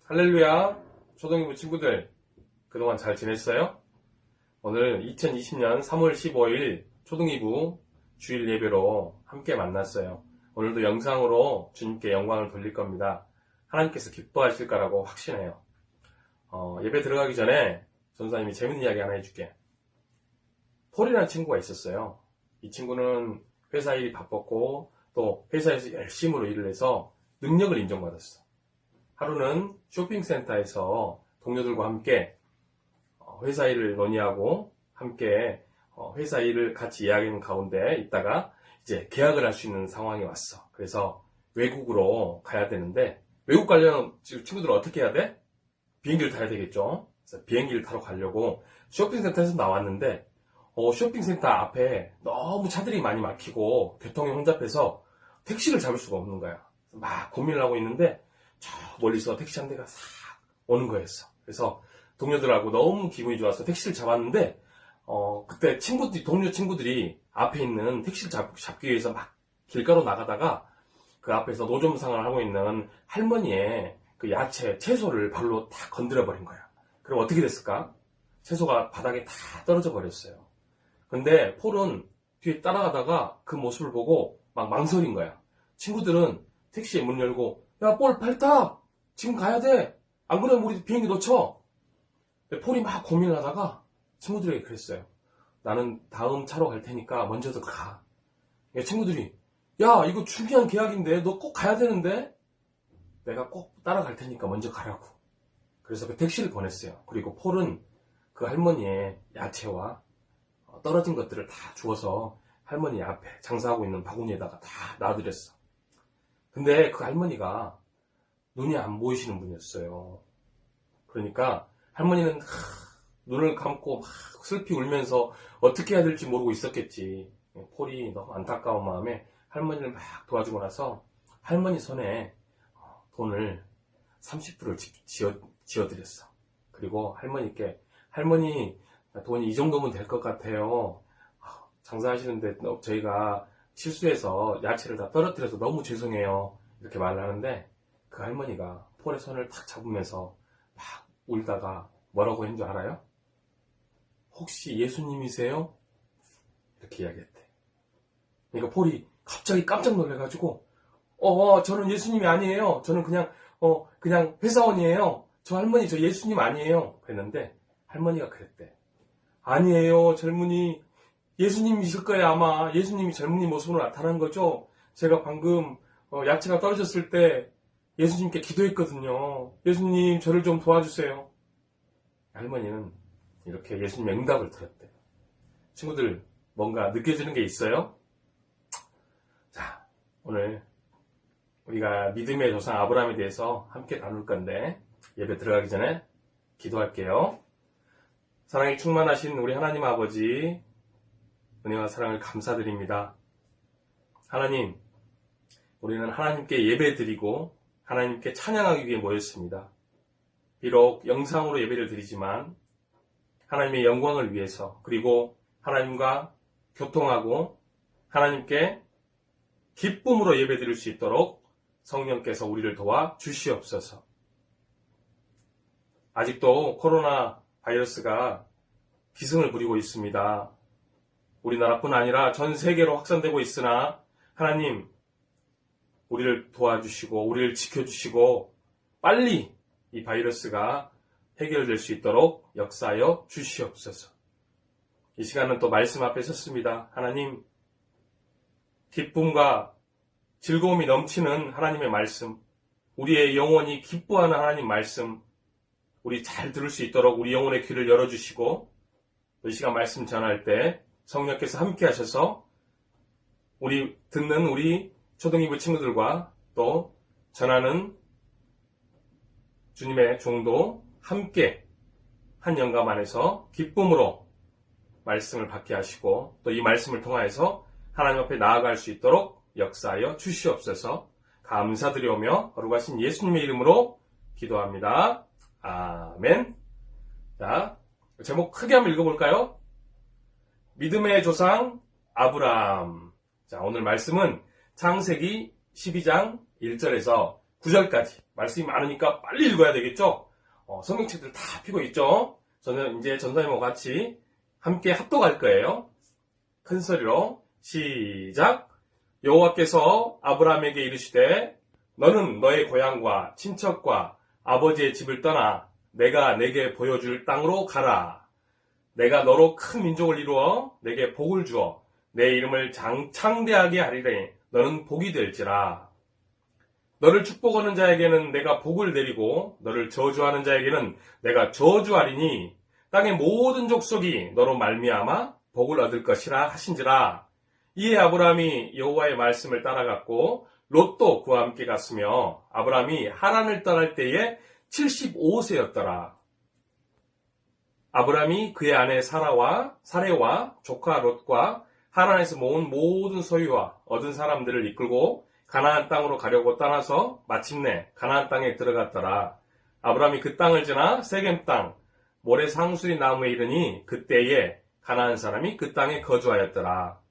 할렐루야, 초등이부 친구들, 그동안 잘 지냈어요? 오늘 2020년 3월 15일 초등이부 주일 예배로 함께 만났어요. 오늘도 영상으로 주님께 영광을 돌릴 겁니다. 하나님께서 기뻐하실 거라고 확신해요. 예배 들어가기 전에 전사님이 재밌는 이야기 하나 해줄게. 폴이라는 친구가 있었어요. 이 친구는 회사 일이 바빴고 또 회사에서 열심으로 일을 해서 능력을 인정받았어. 하루는 쇼핑센터에서 동료들과 함께 회사 일을 논의하고 함께 회사 일을 같이 이야기하는 가운데 있다가 이제 계약을 할 수 있는 상황이 왔어. 그래서 외국으로 가야 되는데 외국 가려면 친구들은 어떻게 해야 돼? 비행기를 타야 되겠죠. 그래서 비행기를 타러 가려고 쇼핑센터에서 나왔는데 쇼핑센터 앞에 너무 차들이 많이 막히고 교통이 혼잡해서 택시를 잡을 수가 없는 거야. 막 고민을 하고 있는데 저 멀리서 택시 한 대가 싹 오는 거였어. 그래서 동료들하고 너무 기분이 좋아서 택시를 잡았는데 그때 동료 친구들이 앞에 있는 택시를 잡기 위해서 막 길가로 나가다가 그 앞에서 노점상을 하고 있는 할머니의 그 야채, 채소를 발로 다 건드려 버린 거야. 그럼 어떻게 됐을까? 채소가 바닥에 다 떨어져 버렸어요. 근데 폴은 뒤에 따라가다가 그 모습을 보고 막 망설인 거야. 친구들은 택시에 문 열고 야, 폴, 빨리 타! 지금 가야 돼! 안 그러면 우리 비행기 놓쳐! 폴이 막 고민을 하다가 친구들에게 그랬어요. 나는 다음 차로 갈 테니까 먼저도 가. 친구들이 야, 이거 중요한 계약인데 너 꼭 가야 되는데? 내가 꼭 따라갈 테니까 먼저 가라고. 그래서 그 택시를 보냈어요. 그리고 폴은 그 할머니의 야채와 떨어진 것들을 다 주워서 할머니 앞에 장사하고 있는 바구니에다가 다 놔드렸어. 근데 그 할머니가 눈이 안 보이시는 분이었어요. 그러니까 할머니는 눈을 감고 막 슬피 울면서 어떻게 해야 될지 모르고 있었겠지. 폴이 너무 안타까운 마음에 할머니를 막 도와주고 나서 할머니 손에 돈을 30불을 지어드렸어. 그리고 할머니께 할머니 돈이 이 정도면 될 것 같아요. 장사하시는데 저희가 실수해서 야채를 다 떨어뜨려서 너무 죄송해요. 이렇게 말을 하는데 그 할머니가 폴의 손을 탁 잡으면서 막 울다가 뭐라고 했는 줄 알아요? 혹시 예수님이세요? 이렇게 이야기했대. 그러니까 폴이 갑자기 깜짝 놀래가지고 저는 예수님이 아니에요. 저는 그냥 회사원이에요. 저 할머니 저 예수님 아니에요. 그랬는데 할머니가 그랬대. 아니에요 젊은이. 예수님이실 거예요, 아마. 예수님이 젊은이 모습으로 나타난 거죠. 제가 방금 야채가 떨어졌을 때 예수님께 기도했거든요. 예수님, 저를 좀 도와주세요. 할머니는 이렇게 예수님 응답을 들었대요. 친구들, 뭔가 느껴지는 게 있어요? 자, 오늘 우리가 믿음의 조상 아브라함에 대해서 함께 나눌 건데, 예배 들어가기 전에 기도할게요. 사랑이 충만하신 우리 하나님 아버지, 은혜와 사랑을 감사드립니다. 하나님, 우리는 하나님께 예배드리고 하나님께 찬양하기 위해 모였습니다. 비록 영상으로 예배를 드리지만 하나님의 영광을 위해서, 그리고 하나님과 교통하고 하나님께 기쁨으로 예배드릴 수 있도록 성령께서 우리를 도와 주시옵소서. 아직도 코로나 바이러스가 기승을 부리고 있습니다. 우리나라뿐 아니라 전 세계로 확산되고 있으나 하나님, 우리를 도와주시고 우리를 지켜주시고 빨리 이 바이러스가 해결될 수 있도록 역사하여 주시옵소서. 이 시간은 또 말씀 앞에 섰습니다. 하나님, 기쁨과 즐거움이 넘치는 하나님의 말씀, 우리의 영혼이 기뻐하는 하나님 말씀, 우리 잘 들을 수 있도록 우리 영혼의 귀를 열어주시고, 이 시간 말씀 전할 때 성령께서 함께 하셔서 우리 듣는 우리 초등이부 친구들과 또 전하는 주님의 종도 함께 한 영감 안에서 기쁨으로 말씀을 받게 하시고, 또 이 말씀을 통하여서 하나님 앞에 나아갈 수 있도록 역사하여 주시옵소서. 감사드리오며 거룩하신 예수님의 이름으로 기도합니다. 아멘. 자, 제목 크게 한번 읽어볼까요? 믿음의 조상 아브라함. 자, 오늘 말씀은 창세기 12장 1절에서 9절까지. 말씀이 많으니까 빨리 읽어야 되겠죠? 성경책들 다 피고 있죠? 저는 이제 전사님과 같이 함께 합독할 거예요. 큰 소리로 시작. 여호와께서 아브라함에게 이르시되 너는 너의 고향과 친척과 아버지의 집을 떠나 내가 내게 보여줄 땅으로 가라. 내가 너로 큰 민족을 이루어 내게 복을 주어 내 이름을 장창대하게 하리니 너는 복이 될지라. 너를 축복하는 자에게는 내가 복을 내리고 너를 저주하는 자에게는 내가 저주하리니 땅의 모든 족속이 너로 말미암아 복을 얻을 것이라 하신지라. 이에 아브라함이 여호와의 말씀을 따라갔고 롯도 그와 함께 갔으며 아브라함이 하란을 떠날 때에 75세였더라. 아브라함이 그의 아내 사레와 조카 롯과 하란에서 모은 모든 소유와 얻은 사람들을 이끌고 가나안 땅으로 가려고 떠나서 마침내 가나안 땅에 들어갔더라. 아브라함이 그 땅을 지나 세겜 땅 모래 상수리 나무에 이르니 그때에 가나안 사람이 그 땅에 거주하였더라.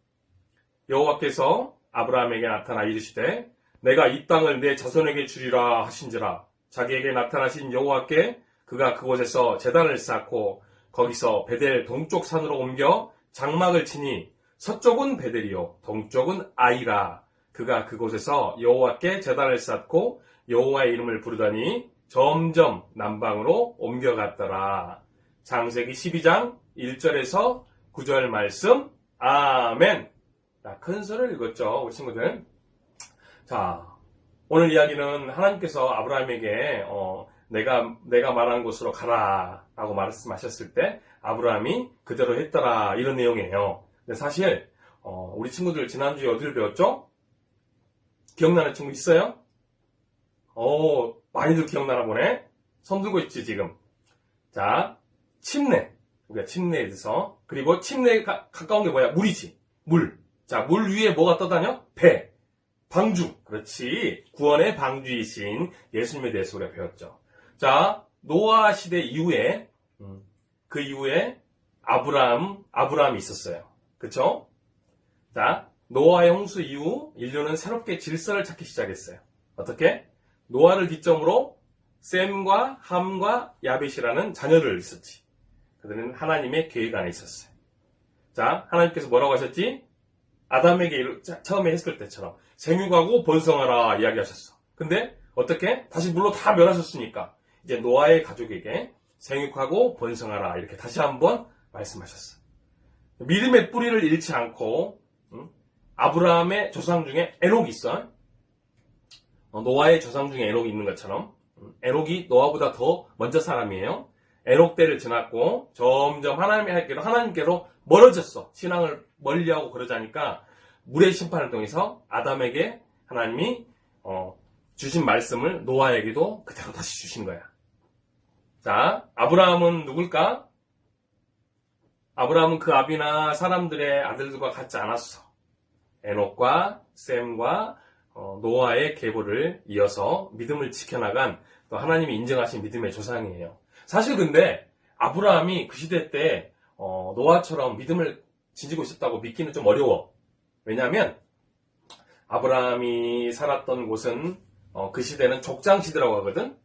여호와께서 아브라함에게 나타나 이르시되 내가 이 땅을 내 자손에게 주리라 하신지라. 자기에게 나타나신 여호와께 그가 그곳에서 제단을 쌓고 거기서 베델 동쪽 산으로 옮겨 장막을 치니 서쪽은 베델이요 동쪽은 아이라. 그가 그곳에서 여호와께 제단을 쌓고 여호와의 이름을 부르더니 점점 남방으로 옮겨갔더라. 창세기 12장 1절에서 9절 말씀. 아멘. 자, 큰 소리를 읽었죠, 우리 친구들. 자, 오늘 이야기는 하나님께서 아브라함에게 내가 말한 곳으로 가라 라고 말씀하셨을 때 아브라함이 그대로 했더라, 이런 내용이에요. 근데 사실 우리 친구들 지난주에 어디를 배웠죠? 기억나는 친구 있어요? 많이들 기억나나 보네. 손 들고 있지 지금. 자, 침례. 우리가 침례에 대해서. 그리고 침례에 가까운 게 뭐야? 물이지. 물. 자, 물 위에 뭐가 떠다녀? 배. 방주. 그렇지. 구원의 방주이신 예수님에 대해서 우리가 배웠죠. 자, 노아 시대 이후에 그 이후에 아브라함이 있었어요. 그쵸? 자, 노아의 홍수 이후 인류는 새롭게 질서를 찾기 시작했어요. 어떻게? 노아를 기점으로 셈과 함과 야벳이라는 자녀를 있었지. 그들은 하나님의 계획 안에 있었어요. 자, 하나님께서 뭐라고 하셨지? 아담에게 처음에 했을 때처럼 생육하고 번성하라 이야기하셨어. 근데 어떻게? 다시 물로 다 멸하셨으니까 이제 노아의 가족에게 생육하고 번성하라 이렇게 다시 한번 말씀하셨어. 믿음의 뿌리를 잃지 않고 아브라함의 조상 중에 에녹이 있어. 노아의 조상 중에 에녹이 있는 것처럼 에녹이 노아보다 더 먼저 사람이에요. 에녹 때를 지났고 점점 하나님께로 멀어졌어. 신앙을 멀리하고 그러자니까 물의 심판을 통해서 아담에게 하나님이 주신 말씀을 노아에게도 그대로 다시 주신 거야. 자, 아브라함은 누굴까? 아브라함은 그 아비나 사람들의 아들들과 같지 않았어. 에녹과 셈과 노아의 계보를 이어서 믿음을 지켜나간 또 하나님이 인정하신 믿음의 조상이에요. 사실 근데 아브라함이 그 시대 때 노아처럼 믿음을 지니고 있었다고 믿기는 좀 어려워. 왜냐하면 아브라함이 살았던 곳은 그 시대는 족장시대라고 하거든.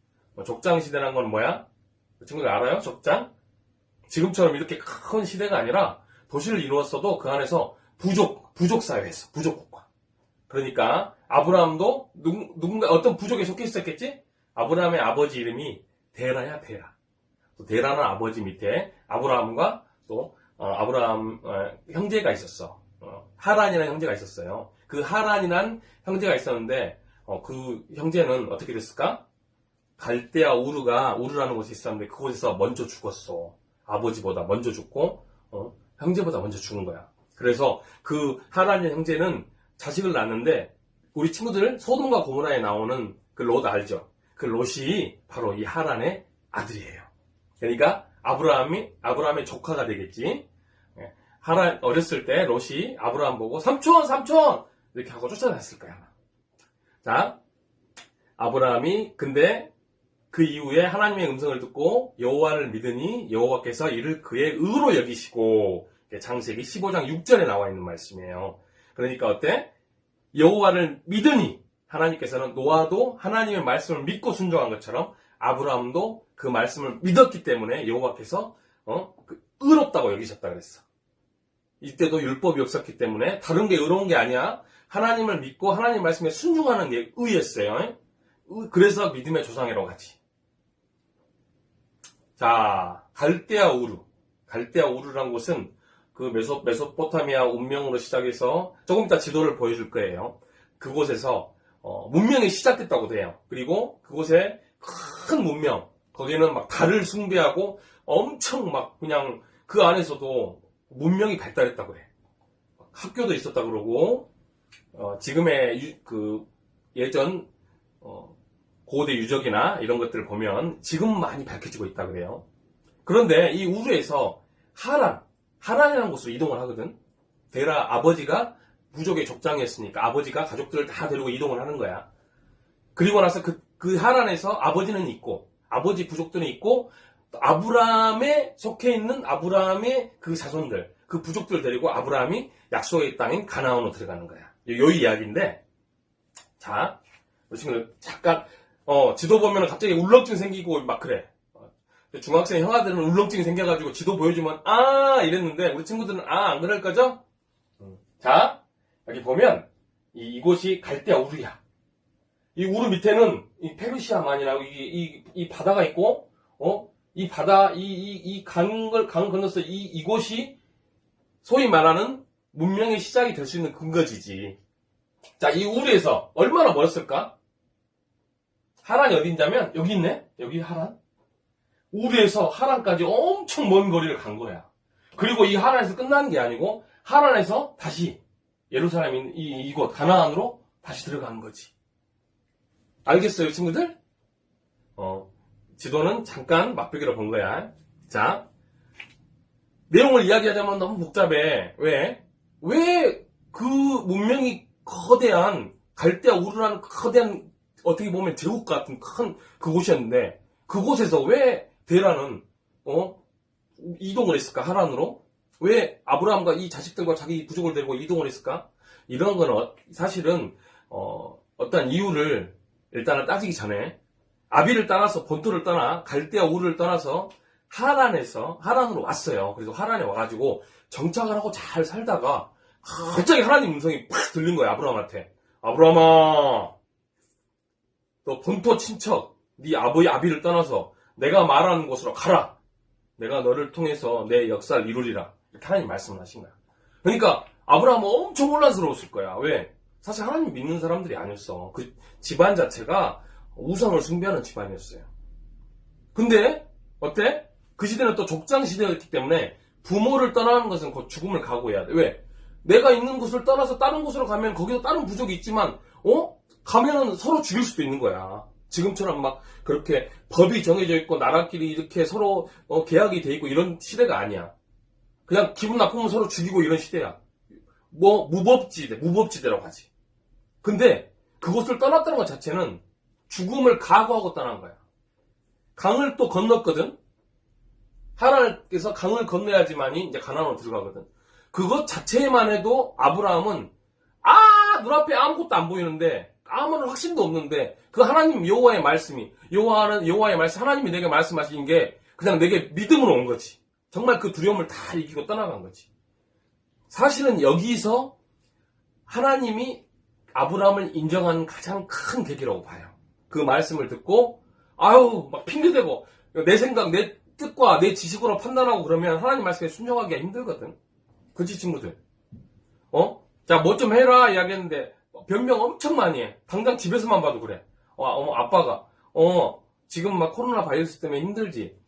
족장시대란 건 뭐야? 그 친구들 알아요? 족장? 지금처럼 이렇게 큰 시대가 아니라 도시를 이루었어도 그 안에서 부족 사회였어. 부족 국가. 그러니까 아브라함도 누군가 어떤 부족에 속해 있었겠지? 아브라함의 아버지 이름이 데라야, 데라. 또 데라는 아버지 밑에 아브라함과 또 아브라함 형제가 있었어. 하란이라는 형제가 있었어요. 그 하란이라는 형제가 있었는데 그 형제는 어떻게 됐을까? 갈대아 우르라는 곳이 있었는데 그곳에서 먼저 죽었어. 아버지보다 먼저 죽고 형제보다 먼저 죽은 거야. 그래서 그 하란의 형제는 자식을 낳았는데 우리 친구들 소돔과 고모라에 나오는 그 롯 알죠? 그 롯이 바로 이 하란의 아들이에요. 그러니까 아브라함의 조카가 되겠지. 하란 어렸을 때 롯이 아브라함 보고 삼촌 이렇게 하고 쫓아다녔을 거야. 자, 아브라함이 근데 그 이후에 하나님의 음성을 듣고 여호와를 믿으니 여호와께서 이를 그의 의로 여기시고 창세기 15장 6절에 나와 있는 말씀이에요. 그러니까 어때? 여호와를 믿으니 하나님께서는 노아도 하나님의 말씀을 믿고 순종한 것처럼 아브라함도 그 말씀을 믿었기 때문에 여호와께서 의롭다고 여기셨다 그랬어. 이때도 율법이 없었기 때문에 다른 게 의로운 게 아니야. 하나님을 믿고 하나님 말씀에 순종하는 게 의였어요. 그래서 믿음의 조상이라고 하지. 자, 갈대아 우르란 곳은 그 메소포타미아 운명으로 시작해서 조금 이따 지도를 보여줄 거예요. 그곳에서 문명이 시작됐다고 돼요. 그리고 그곳에 큰 문명, 거기는 막 달을 숭배하고 엄청 막 그냥 그 안에서도 문명이 발달했다고 해. 학교도 있었다 그러고 지금의 예전 고대 유적이나 이런 것들을 보면 지금 많이 밝혀지고 있다 그래요. 그런데 이 우르에서 하란이라는 곳으로 이동을 하거든. 데라 아버지가 부족의 족장이었으니까 아버지가 가족들을 다 데리고 이동을 하는 거야. 그리고 나서 그 하란에서 아버지는 있고 아버지 부족들은 있고 아브라함에 속해 있는 아브라함의 그 자손들, 그 부족들 데리고 아브라함이 약속의 땅인 가나안으로 들어가는 거야. 요 이야기인데, 자, 우리 친구들 잠깐 지도 보면 갑자기 울렁증 생기고 막 그래. 중학생 형아들은 울렁증이 생겨가지고 지도 보여주면 이랬는데 우리 친구들은 안 그럴 거죠? 자, 여기 보면 이곳이 갈대아 우르야. 이 우르 밑에는 이 페르시아만이라고 이 바다가 있고 이 바다 이 강 건너서 이곳이 소위 말하는 문명의 시작이 될 수 있는 근거지지. 자, 이 우르에서 얼마나 멀었을까? 하란이 어딘냐면 여기 있네. 여기 하란. 우르에서 하란까지 엄청 먼 거리를 간 거야. 그리고 이 하란에서 끝나는 게 아니고 하란에서 다시 예루살렘인 이곳 가나안으로 다시 들어가는 거지. 알겠어요, 친구들? 지도는 잠깐 맛보기로 본 거야. 자, 내용을 이야기하자면 너무 복잡해. 왜 그 문명이 거대한 갈대아 우르라는 거대한 어떻게 보면 제국 같은 큰 그곳이었는데 그곳에서 왜 데라는 이동을 했을까? 하란으로? 왜 아브라함과 이 자식들과 자기 부족을 데리고 이동을 했을까? 이런 건 사실은 어떤 이유를 일단은 따지기 전에 아비를 떠나서 본토를 떠나 갈대아 우르를 떠나서 하란으로 왔어요. 그래서 하란에 와가지고 정착을 하고 잘 살다가 갑자기 하나님 음성이 팍 들린 거야. 아브라함한테. 아브라함아, 너 본토 친척 네 아비를 떠나서 내가 말하는 곳으로 가라. 내가 너를 통해서 내 역사를 이루리라. 이렇게 하나님 말씀을 하신 거야. 그러니까 아브라함은 엄청 혼란스러웠을 거야. 왜? 사실 하나님 믿는 사람들이 아니었어. 그 집안 자체가 우상을 숭배하는 집안이었어요. 근데 어때? 그 시대는 또 족장 시대였기 때문에 부모를 떠나는 것은 곧 죽음을 각오해야 돼. 왜? 내가 있는 곳을 떠나서 다른 곳으로 가면 거기서 다른 부족이 있지만 가면은 서로 죽일 수도 있는 거야. 지금처럼 막 그렇게 법이 정해져 있고 나라끼리 이렇게 서로 계약이 돼 있고 이런 시대가 아니야. 그냥 기분 나쁘면 서로 죽이고 이런 시대야. 무법지대라고 하지. 근데 그곳을 떠났다는 것 자체는 죽음을 각오하고 떠난 거야. 강을 또 건넜거든. 하나님께서 강을 건너야지만이 이제 가나안으로 들어가거든. 그것 자체만 해도 아브라함은 눈앞에 아무것도 안 보이는데 아무런 확신도 없는데 그 하나님 여호와의 말씀이 여호와의 말씀 하나님이 내게 말씀하신 게 그냥 내게 믿음으로 온 거지. 정말 그 두려움을 다 이기고 떠나간 거지. 사실은 여기서 하나님이 아브라함을 인정하는 가장 큰 계기라고 봐요. 그 말씀을 듣고 막 핑계대고 내 생각, 내 뜻과 내 지식으로 판단하고 그러면 하나님 말씀에 순종하기가 힘들거든. 그치 친구들? 자, 뭐 좀 해라 이야기했는데 변명 엄청 많이 해. 당장 집에서만 봐도 그래. 아빠가 지금 막 코로나 바이러스 때문에 힘들지.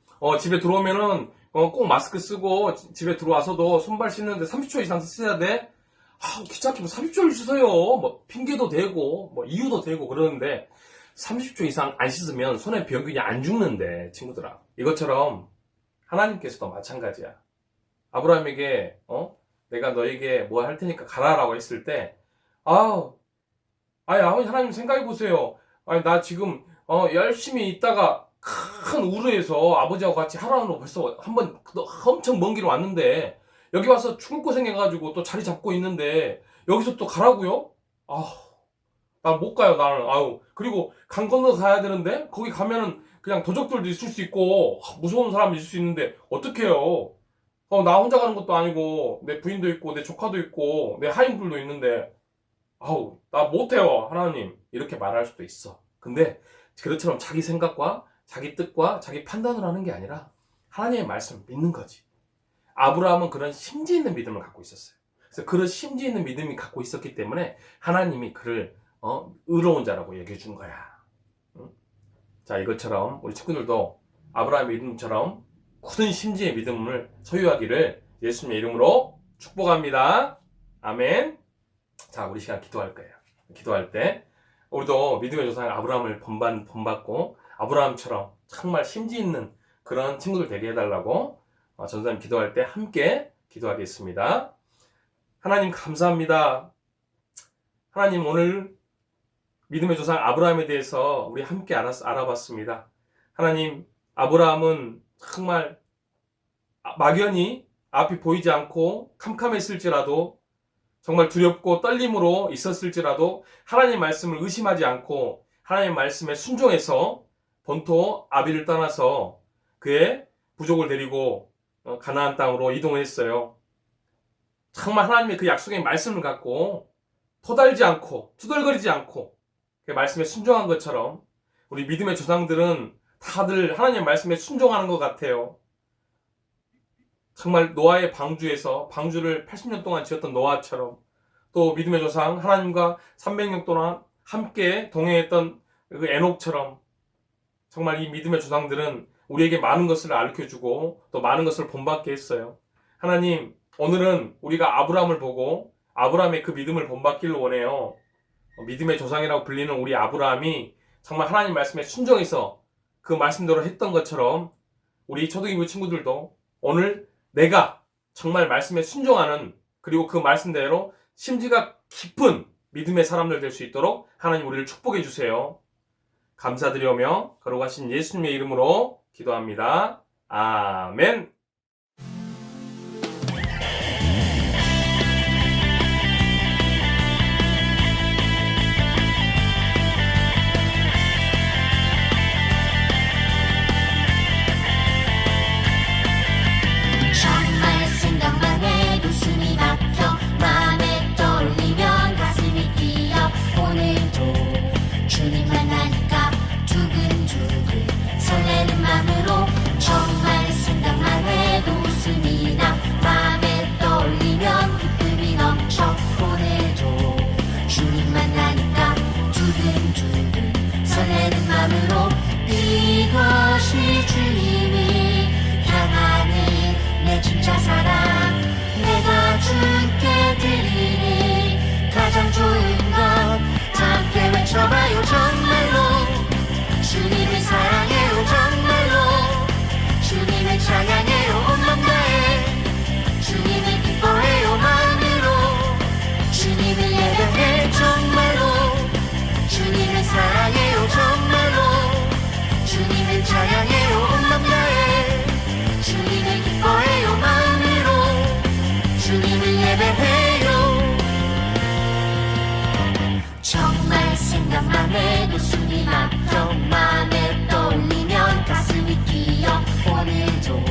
집에 들어오면은 꼭 마스크 쓰고 집에 들어와서도 손발 씻는데 30초 이상 써야 돼. 귀찮게 뭐 30초를 씻어요. 뭐 핑계도 대고 뭐 이유도 대고 그러는데 30초 이상 안 씻으면 손에 병균이 안 죽는데 친구들아. 이것처럼 하나님께서도 마찬가지야. 아브라함에게 내가 너에게 뭐 할 테니까 가라라고 했을 때 아버지 하나님 생각해보세요. 나 지금 열심히 있다가 큰 우르에서 아버지하고 같이 하라고 벌써 한번 엄청 먼 길 왔는데 여기 와서 죽을 고생해가지고 또 자리 잡고 있는데 여기서 또 가라고요? 나 못 가요 나는. 그리고 강 건너 가야 되는데 거기 가면은 그냥 도적들도 있을 수 있고 무서운 사람이 있을 수 있는데 어떡해요. 나 혼자 가는 것도 아니고 내 부인도 있고 내 조카도 있고 내 하인들도 있는데 나 못해요 하나님 이렇게 말할 수도 있어. 근데 그것처럼 자기 생각과 자기 뜻과 자기 판단을 하는 게 아니라 하나님의 말씀을 믿는 거지. 아브라함은 그런 심지 있는 믿음을 갖고 있었어요. 그래서 그런 심지 있는 믿음이 갖고 있었기 때문에 하나님이 그를 의로운 자라고 얘기해 준 거야. 자, 이것처럼 우리 친구들도 아브라함의 믿음처럼 굳은 심지의 믿음을 소유하기를 예수님의 이름으로 축복합니다. 아멘. 자, 우리 시간 기도할 거예요. 기도할 때 우리도 믿음의 조상 아브라함을 본받고 아브라함처럼 정말 심지 있는 그런 친구들 되게 해달라고 전사님 기도할 때 함께 기도하겠습니다. 하나님 감사합니다. 하나님 오늘 믿음의 조상 아브라함에 대해서 우리 함께 알아봤습니다. 하나님 아브라함은 정말 막연히 앞이 보이지 않고 캄캄했을지라도 정말 두렵고 떨림으로 있었을지라도 하나님 말씀을 의심하지 않고 하나님 말씀에 순종해서 본토 아비를 떠나서 그의 부족을 데리고 가나안 땅으로 이동했어요. 정말 하나님의 그 약속의 말씀을 갖고 토달지 않고 투덜거리지 않고 그 말씀에 순종한 것처럼 우리 믿음의 조상들은 다들 하나님의 말씀에 순종하는 것 같아요. 정말 노아의 방주에서 방주를 80년 동안 지었던 노아처럼 또 믿음의 조상 하나님과 300년 동안 함께 동행했던 그 에녹처럼 정말 이 믿음의 조상들은 우리에게 많은 것을 알려주고 또 많은 것을 본받게 했어요. 하나님 오늘은 우리가 아브라함을 보고 아브라함의 그 믿음을 본받기를 원해요. 믿음의 조상이라고 불리는 우리 아브라함이 정말 하나님 말씀에 순종해서 그 말씀대로 했던 것처럼 우리 초등학교 친구들도 오늘 내가 정말 말씀에 순종하는 그리고 그 말씀대로 심지가 깊은 믿음의 사람들 될 수 있도록 하나님 우리를 축복해 주세요. 감사드리오며 거룩하신 예수님의 이름으로 기도합니다. 아멘. 정말 생각만 해도 숨이 막혀 마음에 떠올리면 가슴이 뛰어 오늘도 주님 만나니까 두근두근 설레는 마음으로 정말 생각만 해 마음으로 이것이 주님이 향하는 내 진짜 사랑 내가 주께 드리는 가장 좋은 것 다 함께 외쳐봐요 정말로 주님을 사랑해요 정말로 주님을 찬양해요 온 맘 다해 주님을 기뻐해요 마음으로 주님을 예배해 정말로 주님을 사랑해요 정말로 주님을 찬양해요 온 맘 다해 주님을 기뻐해요 마음으로 주님을 예배해요 정말 생각만 해도 숨이 막혀 마음에 떠올리면 가슴이 뛰어 오늘도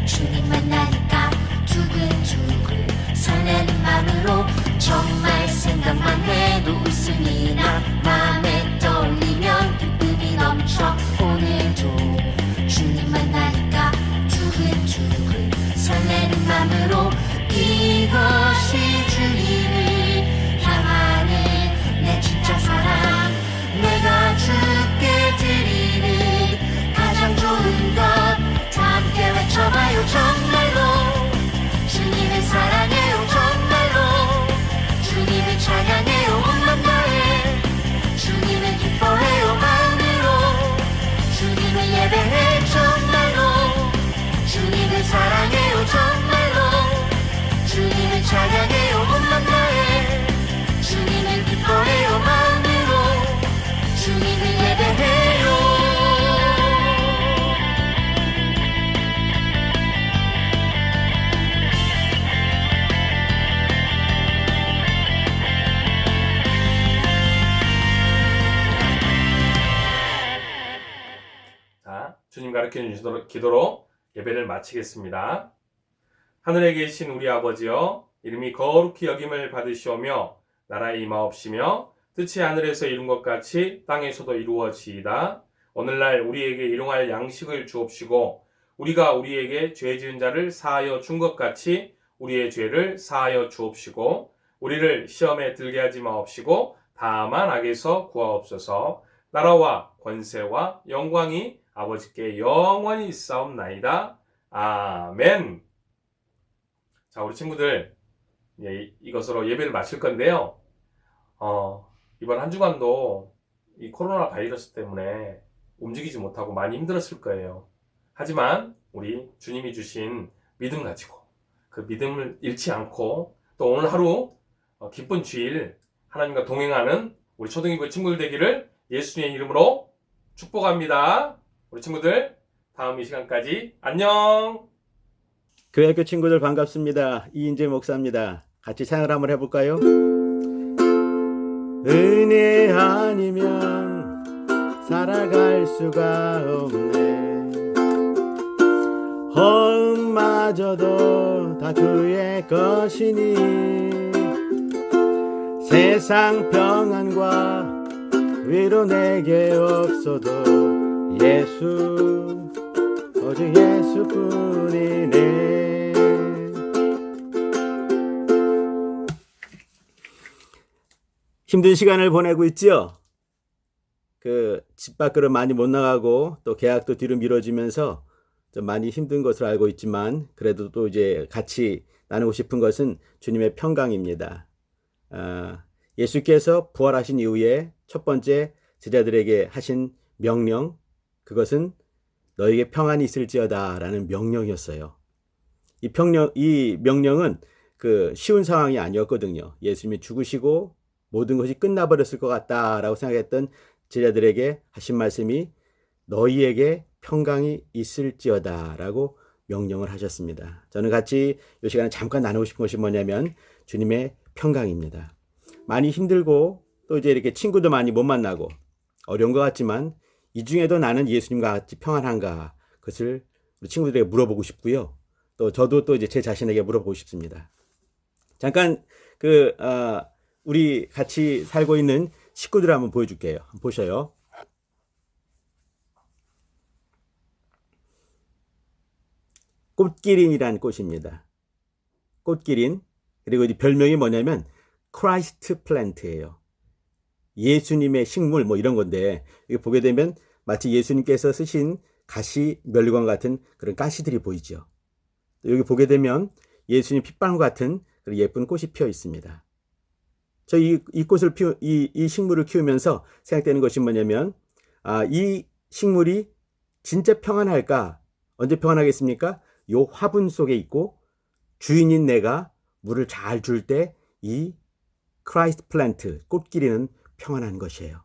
주님 만나니까 두근두근 설레는 마음으로 정말 생각만 해도 웃음이 나 마음에 떠올리면 기쁨이 넘쳐 오늘도 주님 만나니까 두근두근 설레는 마음으로 이것이 주님을 향하는 내 진짜 사랑 내가 주께 드리는 가장 좋은 것 다 함께 외쳐봐요 정말로 주님을 사랑해요 정말로 주님을 찬양해요 온 맘 다해 주님을 기뻐해요 마음으로 주님을 예배해 정말로 주님을 사랑해요 정말로 주님을 찬양해요 온 맘 다해 주님을 기뻐해요 마음으로 주님을 예배해요 자, 주님 가르쳐주신 기도로 예배를 마치겠습니다. 하늘에 계신 우리 아버지여, 이름이 거룩히 여김을 받으시오며 나라의 임하옵시며 뜻이 하늘에서 이룬 것 같이 땅에서도 이루어지이다. 오늘날 우리에게 일용할 양식을 주옵시고 우리가 우리에게 죄 지은 자를 사하여 준 것 같이 우리의 죄를 사하여 주옵시고 우리를 시험에 들게 하지 마옵시고 다만 악에서 구하옵소서. 나라와 권세와 영광이 아버지께 영원히 있사옵나이다. 아멘. 자, 우리 친구들 이것으로 예배를 마칠 건데요. 이번 한 주간도 이 코로나 바이러스 때문에 움직이지 못하고 많이 힘들었을 거예요. 하지만 우리 주님이 주신 믿음 가지고 그 믿음을 잃지 않고 또 오늘 하루 기쁜 주일 하나님과 동행하는 우리 초등이부 친구들 되기를 예수님의 이름으로 축복합니다. 우리 친구들 다음 이 시간까지 안녕. 교회학교 친구들 반갑습니다. 이인재 목사입니다. 같이 찬양을 한번 해볼까요? 은혜 아니면 살아갈 수가 없네. 허음마저도 다 주의 것이니 세상 평안과 위로 내게 없어도 예수 오직 예수뿐이네. 힘든 시간을 보내고 있죠? 집 밖으로 많이 못 나가고 또 계약도 뒤로 미뤄지면서 좀 많이 힘든 것으로 알고 있지만 그래도 또 이제 같이 나누고 싶은 것은 주님의 평강입니다. 예수께서 부활하신 이후에 첫 번째 제자들에게 하신 명령, 그것은 너에게 평안이 있을지어다 라는 명령이었어요. 이 명령은 쉬운 상황이 아니었거든요. 예수님이 죽으시고 모든 것이 끝나버렸을 것 같다라고 생각했던 제자들에게 하신 말씀이 너희에게 평강이 있을지어다 라고 명령을 하셨습니다. 저는 같이 이 시간에 잠깐 나누고 싶은 것이 뭐냐면 주님의 평강입니다. 많이 힘들고 또 이제 이렇게 친구도 많이 못 만나고 어려운 것 같지만 이 중에도 나는 예수님과 같이 평안한가, 그것을 우리 친구들에게 물어보고 싶고요. 또 저도 또 이제 제 자신에게 물어보고 싶습니다. 잠깐 우리 같이 살고 있는 식구들 한번 보여줄게요. 한번 보셔요. 꽃기린이라는 꽃입니다. 꽃기린. 그리고 이 별명이 뭐냐면 크라이스트 플랜트예요. 예수님의 식물 뭐 이런 건데, 이거 보게 되면 마치 예수님께서 쓰신 가시 멸류관 같은 그런 가시들이 보이죠. 여기 보게 되면 예수님 핏방울 같은 그런 예쁜 꽃이 피어 있습니다. 저 이 꽃을 이 식물을 키우면서 생각되는 것이 뭐냐면, 이 식물이 진짜 평안할까? 언제 평안하겠습니까? 요 화분 속에 있고 주인인 내가 물을 잘 줄 때 이 크라이스트 플랜트, 꽃길이는 평안한 것이에요.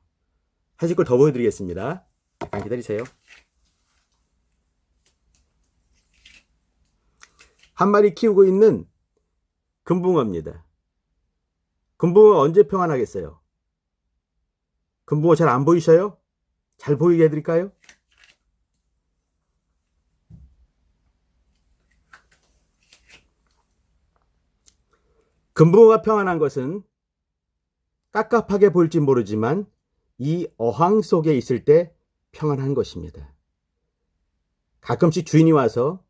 사실 걸 더 보여드리겠습니다. 잠깐 기다리세요. 한 마리 키우고 있는 금붕어입니다. 금붕어가 언제 평안하겠어요? 금붕어 잘 안 보이셔요? 잘 보이게 해드릴까요? 금붕어가 평안한 것은 깝깝하게 보일지 모르지만 이 어항 속에 있을 때 평안한 것입니다. 가끔씩 주인이 와서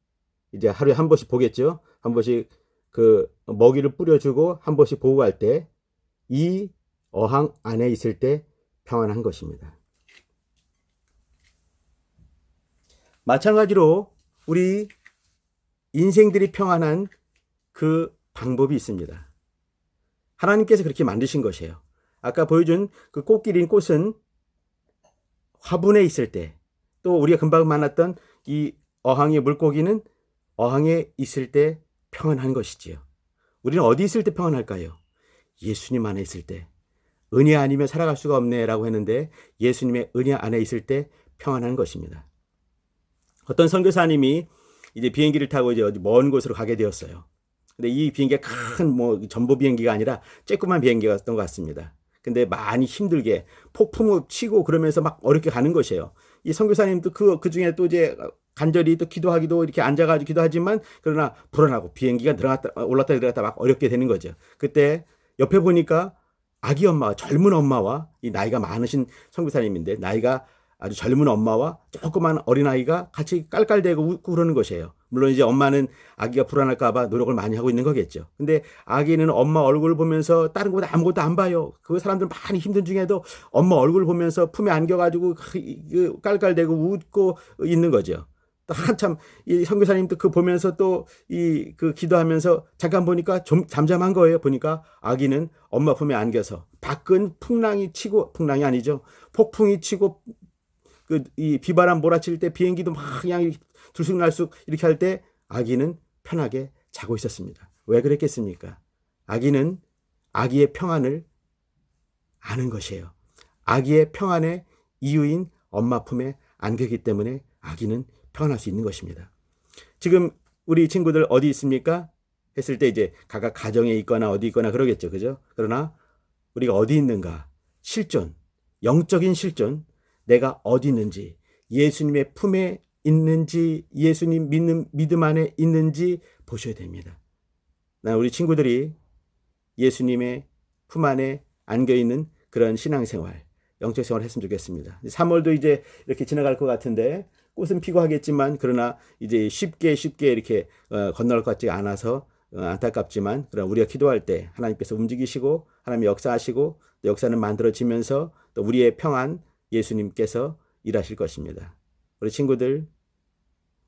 이제 하루에 한 번씩 보겠죠. 한 번씩 그 먹이를 뿌려주고 한 번씩 보고 갈 때 이 어항 안에 있을 때 평안한 것입니다. 마찬가지로 우리 인생들이 평안한 그 방법이 있습니다. 하나님께서 그렇게 만드신 것이에요. 아까 보여준 그 꽃길인 꽃은 화분에 있을 때, 또 우리가 금방 만났던 이 어항의 물고기는 어항에 있을 때 평안한 것이지요. 우리는 어디 있을 때 평안할까요? 예수님 안에 있을 때. 은혜 아니면 살아갈 수가 없네 라고 했는데 예수님의 은혜 안에 있을 때 평안한 것입니다. 어떤 선교사님이 이제 비행기를 타고 이제 어디 먼 곳으로 가게 되었어요. 근데 이 비행기가 큰 뭐 전보 비행기가 아니라 쬐끄만 비행기였던 것 같습니다. 근데 많이 힘들게 폭풍을 치고 그러면서 막 어렵게 가는 것이에요. 이 선교사님도 그 중에 또 이제 간절히 또 기도하기도 이렇게 앉아가지고 기도하지만 그러나 불안하고 비행기가 올랐다 내려갔다 막 어렵게 되는 거죠. 그때 옆에 보니까 아기 엄마와 젊은 엄마와 이 나이가 많으신 선교사님인데 나이가 아주 젊은 엄마와 조그만 어린아이가 같이 깔깔대고 웃고 그러는 것이에요. 물론 이제 엄마는 아기가 불안할까봐 노력을 많이 하고 있는 거겠죠. 근데 아기는 엄마 얼굴을 보면서 다른 것보다 아무것도 안 봐요. 그 사람들 많이 힘든 중에도 엄마 얼굴을 보면서 품에 안겨가지고 깔깔대고 웃고 있는 거죠. 또 한참 이 선교사님도 그 보면서 또 그 기도하면서 잠깐 보니까 좀 잠잠한 거예요. 보니까 아기는 엄마 품에 안겨서 밖은 풍랑이 아니죠. 폭풍이 치고 이 비바람 몰아칠 때 비행기도 막 그냥 들쑥날쑥 이렇게 할 때 아기는 편하게 자고 있었습니다. 왜 그랬겠습니까? 아기는 아기의 평안을 아는 것이에요. 아기의 평안의 이유인 엄마 품에 안겼기 때문에 아기는 평안할 수 있는 것입니다. 지금 우리 친구들 어디 있습니까? 했을 때 이제 각각 가정에 있거나 어디 있거나 그러겠죠. 그죠? 그러나 우리가 어디 있는가? 실존, 영적인 실존, 내가 어디 있는지, 예수님의 품에 있는지, 예수님 믿음 안에 있는지 보셔야 됩니다. 나 우리 친구들이 예수님의 품 안에 안겨있는 그런 신앙생활, 영적 생활을 했으면 좋겠습니다. 3월도 이제 이렇게 지나갈 것 같은데 꽃은 피고 하겠지만 그러나 이제 쉽게 이렇게 건너갈 것 같지 않아서 안타깝지만 그러나 우리가 기도할 때 하나님께서 움직이시고 하나님이 역사하시고 또 역사는 만들어지면서 또 우리의 평안 예수님께서 일하실 것입니다. 우리 친구들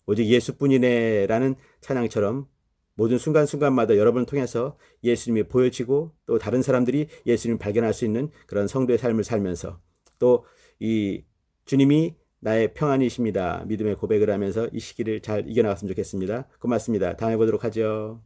오직 예수뿐이네라는 찬양처럼 모든 순간순간마다 여러분을 통해서 예수님이 보여지고 또 다른 사람들이 예수님을 발견할 수 있는 그런 성도의 삶을 살면서 또 이 주님이 나의 평안이십니다. 믿음의 고백을 하면서 이 시기를 잘 이겨나갔으면 좋겠습니다. 고맙습니다. 다음에 보도록 하죠.